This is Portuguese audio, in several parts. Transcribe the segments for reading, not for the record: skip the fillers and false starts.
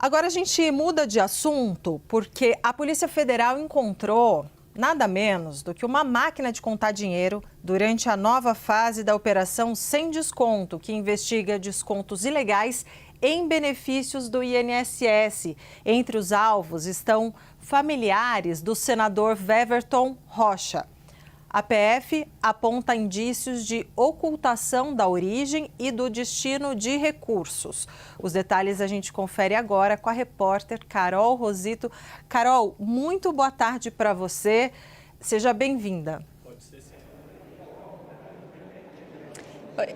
Agora a gente muda de assunto porque a Polícia Federal encontrou nada menos do que uma máquina de contar dinheiro durante a nova fase da Operação Sem Desconto, que investiga descontos ilegais em benefícios do INSS. Entre os alvos estão familiares do senador Weverton Rocha. A PF aponta indícios de ocultação da origem e do destino de recursos. Os detalhes a gente confere agora com a repórter Carol Rosito. Carol, muito boa tarde para você. Seja bem-vinda.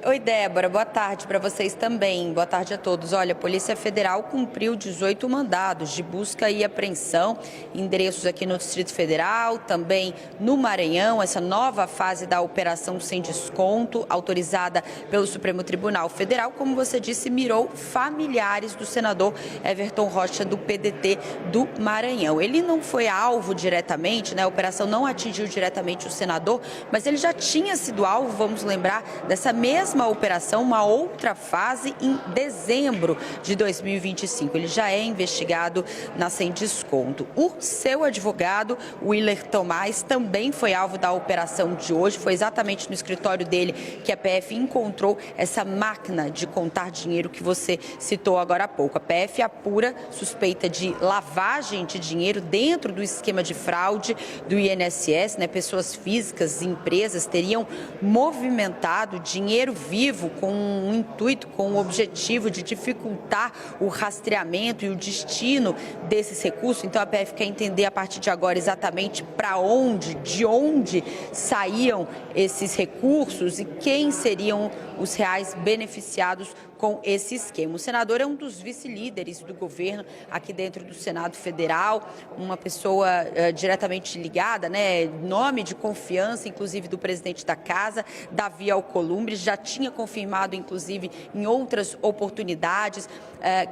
Oi, Débora. Boa tarde para vocês também. Boa tarde a todos. Olha, a Polícia Federal cumpriu 18 mandados de busca e apreensão em endereços aqui no Distrito Federal, também no Maranhão, essa nova fase da Operação Sem Desconto, autorizada pelo Supremo Tribunal Federal, como você disse, mirou familiares do senador Weverton Rocha, do PDT do Maranhão. Ele não foi alvo diretamente, né? A operação não atingiu diretamente o senador, mas ele já tinha sido alvo, vamos lembrar, dessa mesma operação, uma outra fase, em dezembro de 2025. Ele já é investigado na Sem Desconto. O seu advogado, Willer Tomás, também foi alvo da operação de hoje. Foi exatamente no escritório dele que a PF encontrou essa máquina de contar dinheiro que você citou agora há pouco. A PF apura suspeita de lavagem de dinheiro dentro do esquema de fraude do INSS, né? Pessoas físicas e empresas teriam movimentado dinheiro vivo com um intuito, com o objetivo de dificultar o rastreamento e o destino desses recursos. Então a PF quer entender a partir de agora exatamente para onde, de onde saíam esses recursos e quem seriam os reais beneficiados com esse esquema. O senador é um dos vice-líderes do governo aqui dentro do Senado Federal, uma pessoa diretamente ligada, né, nome de confiança, inclusive do presidente da Casa, Davi Alcolumbre, já tinha confirmado, inclusive, em outras oportunidades,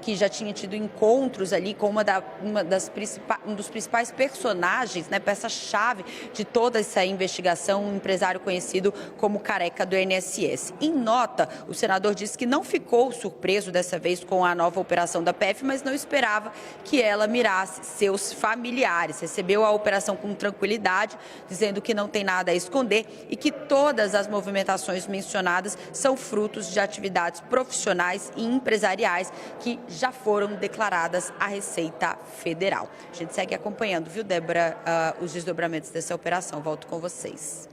que já tinha tido encontros ali com um dos principais personagens, né, peça-chave de toda essa investigação, um empresário conhecido como Careca do INSS. Em nota, o senador disse que não ficou surpreso dessa vez com a nova operação da PF, mas não esperava que ela mirasse seus familiares. Recebeu a operação com tranquilidade, dizendo que não tem nada a esconder e que todas as movimentações mencionadas são frutos de atividades profissionais e empresariais que já foram declaradas à Receita Federal. A gente segue acompanhando, viu, Débora, os desdobramentos dessa operação. Volto com vocês.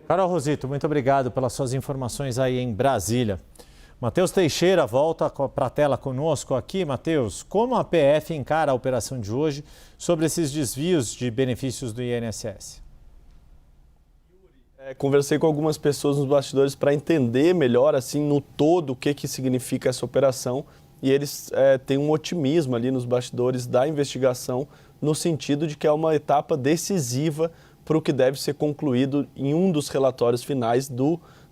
Carol Rosito, muito obrigado pelas suas informações aí em Brasília. Matheus Teixeira volta para a tela conosco aqui. Matheus, como a PF encara a operação de hoje sobre esses desvios de benefícios do INSS? Conversei com algumas pessoas nos bastidores para entender melhor, assim, no todo, o que significa essa operação. E eles têm um otimismo ali nos bastidores da investigação, no sentido de que é uma etapa decisiva para o que deve ser concluído em um dos relatórios finais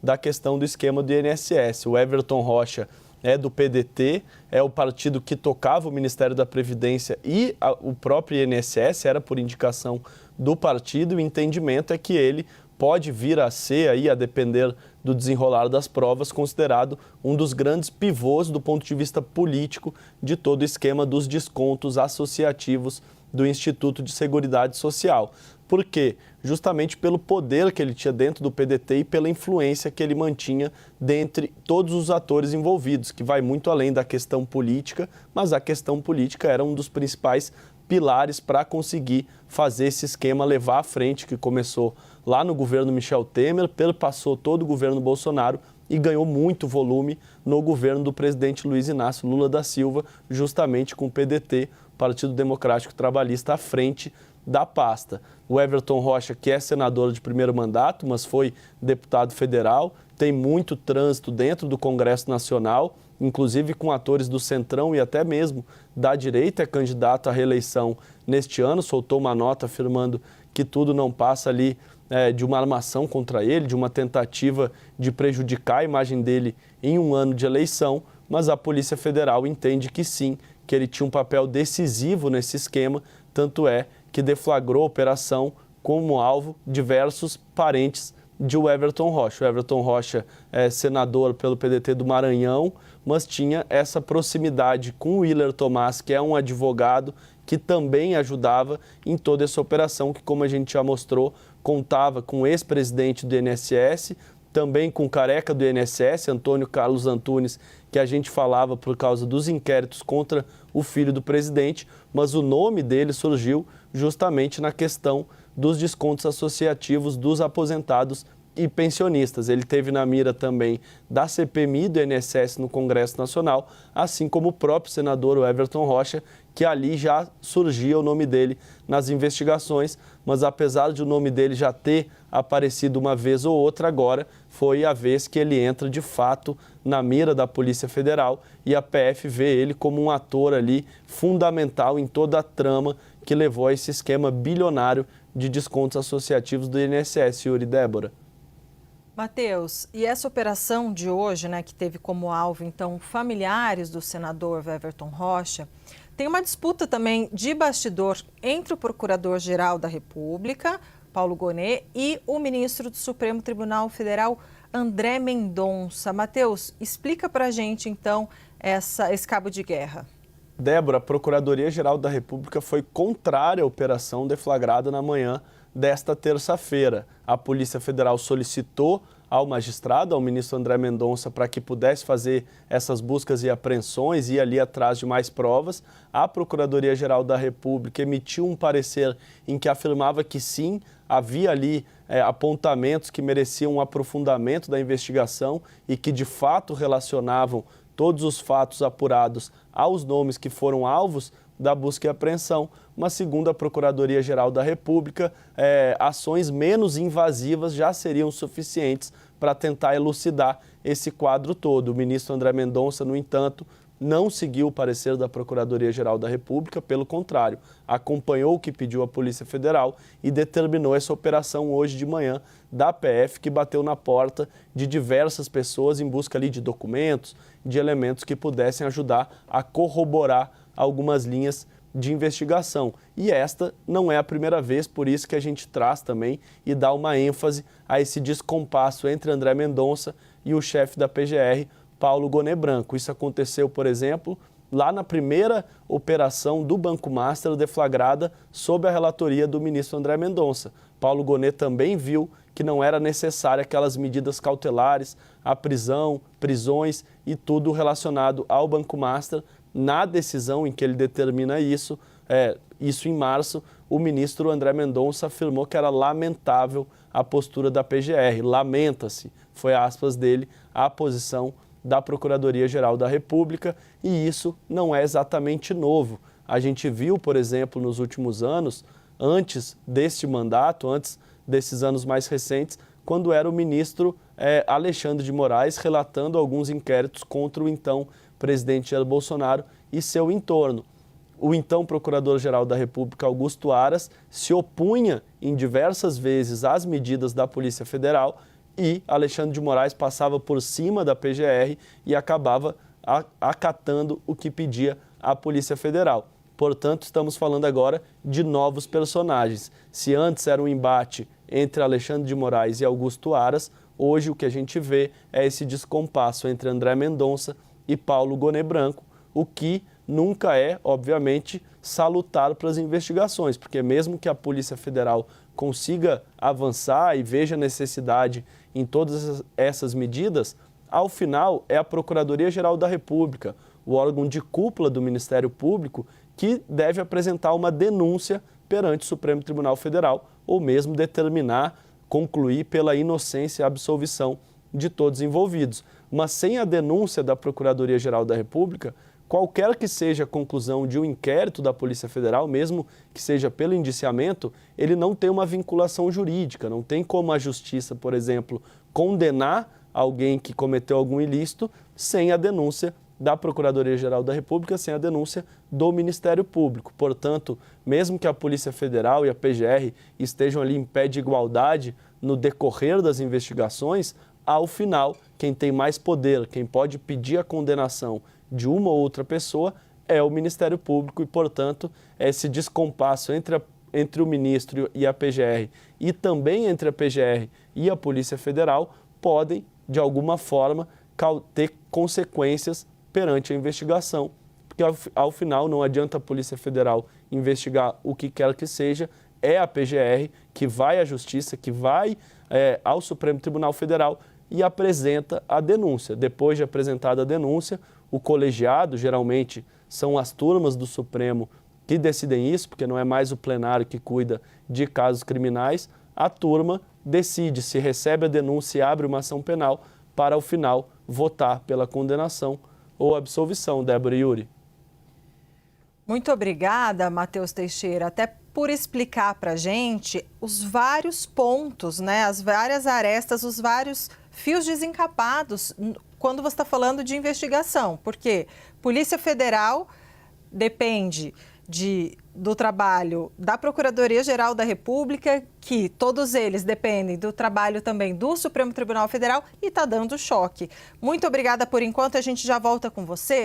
da questão do esquema do INSS. O Weverton Rocha é do PDT, é o partido que tocava o Ministério da Previdência e o próprio INSS, era por indicação do partido. O entendimento é que ele pode vir a ser, aí, a depender do desenrolar das provas, considerado um dos grandes pivôs do ponto de vista político de todo o esquema dos descontos associativos do Instituto de Seguridade Social. Por quê? Justamente pelo poder que ele tinha dentro do PDT e pela influência que ele mantinha dentre todos os atores envolvidos, que vai muito além da questão política, mas a questão política era um dos principais pilares para conseguir fazer esse esquema levar à frente, que começou lá no governo Michel Temer, perpassou todo o governo Bolsonaro e ganhou muito volume no governo do presidente Luiz Inácio Lula da Silva, justamente com o PDT, Partido Democrático Trabalhista, à frente da pasta. O Weverton Rocha, que é senador de primeiro mandato, mas foi deputado federal, tem muito trânsito dentro do Congresso Nacional, inclusive com atores do Centrão e até mesmo da direita, é candidato à reeleição neste ano, soltou uma nota afirmando que tudo não passa ali de uma armação contra ele, de uma tentativa de prejudicar a imagem dele em um ano de eleição, mas a Polícia Federal entende que sim, que ele tinha um papel decisivo nesse esquema, tanto é que deflagrou a operação como alvo diversos parentes de Weverton Rocha. O Weverton Rocha é senador pelo PDT do Maranhão, mas tinha essa proximidade com o Willer Tomás, que é um advogado que também ajudava em toda essa operação, que, como a gente já mostrou, contava com o ex-presidente do INSS, também com o careca do INSS, Antônio Carlos Antunes, que a gente falava por causa dos inquéritos contra o filho do presidente, mas o nome dele surgiu justamente na questão dos descontos associativos dos aposentados e pensionistas. Ele teve na mira também da CPMI do INSS no Congresso Nacional, assim como o próprio senador Everton Rocha, que ali já surgia o nome dele nas investigações, mas apesar de o nome dele já ter aparecido uma vez ou outra, agora foi a vez que ele entra de fato na mira da Polícia Federal e a PF vê ele como um ator ali fundamental em toda a trama que levou a esse esquema bilionário de descontos associativos do INSS, Yuri e Débora. Matheus, e essa operação de hoje, né, que teve como alvo, então, familiares do senador Everton Rocha, tem uma disputa também de bastidor entre o Procurador-Geral da República, Paulo Gonet, e o ministro do Supremo Tribunal Federal, André Mendonça. Matheus, explica para a gente, então, esse cabo de guerra. Débora, a Procuradoria-Geral da República foi contrária à operação deflagrada na manhã desta terça-feira. A Polícia Federal solicitou ao magistrado, ao ministro André Mendonça, para que pudesse fazer essas buscas e apreensões e ir ali atrás de mais provas. A Procuradoria-Geral da República emitiu um parecer em que afirmava que sim, havia ali apontamentos que mereciam um aprofundamento da investigação e que de fato relacionavam todos os fatos apurados aos nomes que foram alvos da busca e apreensão, mas segundo a Procuradoria-Geral da República, ações menos invasivas já seriam suficientes para tentar elucidar esse quadro todo. O ministro André Mendonça, no entanto, não seguiu o parecer da Procuradoria-Geral da República, pelo contrário, acompanhou o que pediu a Polícia Federal e determinou essa operação hoje de manhã da PF, que bateu na porta de diversas pessoas em busca ali de documentos, de elementos que pudessem ajudar a corroborar algumas linhas de investigação. E esta não é a primeira vez, por isso que a gente traz também e dá uma ênfase a esse descompasso entre André Mendonça e o chefe da PGR, Paulo Gonet Branco. Isso aconteceu, por exemplo, lá na primeira operação do Banco Master deflagrada sob a relatoria do ministro André Mendonça. Paulo Gonet também viu que não era necessária aquelas medidas cautelares, a prisão, prisões e tudo relacionado ao Banco Master. Na decisão em que ele determina isso em março, o ministro André Mendonça afirmou que era lamentável a postura da PGR. Lamenta-se, foi aspas dele, a posição da Procuradoria-Geral da República, e isso não é exatamente novo. A gente viu, por exemplo, nos últimos anos, antes deste mandato, antes desses anos mais recentes, quando era o ministro Alexandre de Moraes relatando alguns inquéritos contra o então presidente Jair Bolsonaro e seu entorno. O então Procurador-Geral da República, Augusto Aras, se opunha em diversas vezes às medidas da Polícia Federal e Alexandre de Moraes passava por cima da PGR e acabava acatando o que pedia a Polícia Federal. Portanto, estamos falando agora de novos personagens. Se antes era um embate entre Alexandre de Moraes e Augusto Aras, hoje o que a gente vê é esse descompasso entre André Mendonça e Paulo Gonet Branco, o que nunca é, obviamente, salutar para as investigações, porque mesmo que a Polícia Federal consiga avançar e veja necessidade em todas essas medidas, ao final é a Procuradoria-Geral da República, o órgão de cúpula do Ministério Público, que deve apresentar uma denúncia perante o Supremo Tribunal Federal ou mesmo determinar, concluir pela inocência e absolvição de todos envolvidos. Mas sem a denúncia da Procuradoria-Geral da República, qualquer que seja a conclusão de um inquérito da Polícia Federal, mesmo que seja pelo indiciamento, ele não tem uma vinculação jurídica, não tem como a Justiça, por exemplo, condenar alguém que cometeu algum ilícito sem a denúncia da Procuradoria-Geral da República, sem a denúncia do Ministério Público. Portanto, mesmo que a Polícia Federal e a PGR estejam ali em pé de igualdade no decorrer das investigações, ao final, quem tem mais poder, quem pode pedir a condenação de uma ou outra pessoa é o Ministério Público e, portanto, esse descompasso entre o ministro e a PGR e também entre a PGR e a Polícia Federal podem, de alguma forma, ter consequências perante a investigação. Porque ao final não adianta a Polícia Federal investigar o que quer que seja, é a PGR que vai à Justiça, que vai ao Supremo Tribunal Federal e apresenta a denúncia. Depois de apresentada a denúncia, o colegiado, geralmente são as turmas do Supremo que decidem isso, porque não é mais o plenário que cuida de casos criminais, a turma decide se recebe a denúncia e abre uma ação penal para, ao final, votar pela condenação ou absolvição. Débora e Yuri. Muito obrigada, Matheus Teixeira, até por explicar para a gente os vários pontos, né, as várias arestas, os vários fios desencapados quando você está falando de investigação, porque Polícia Federal depende do trabalho da Procuradoria-Geral da República, que todos eles dependem do trabalho também do Supremo Tribunal Federal e está dando choque. Muito obrigada por enquanto, a gente já volta com você.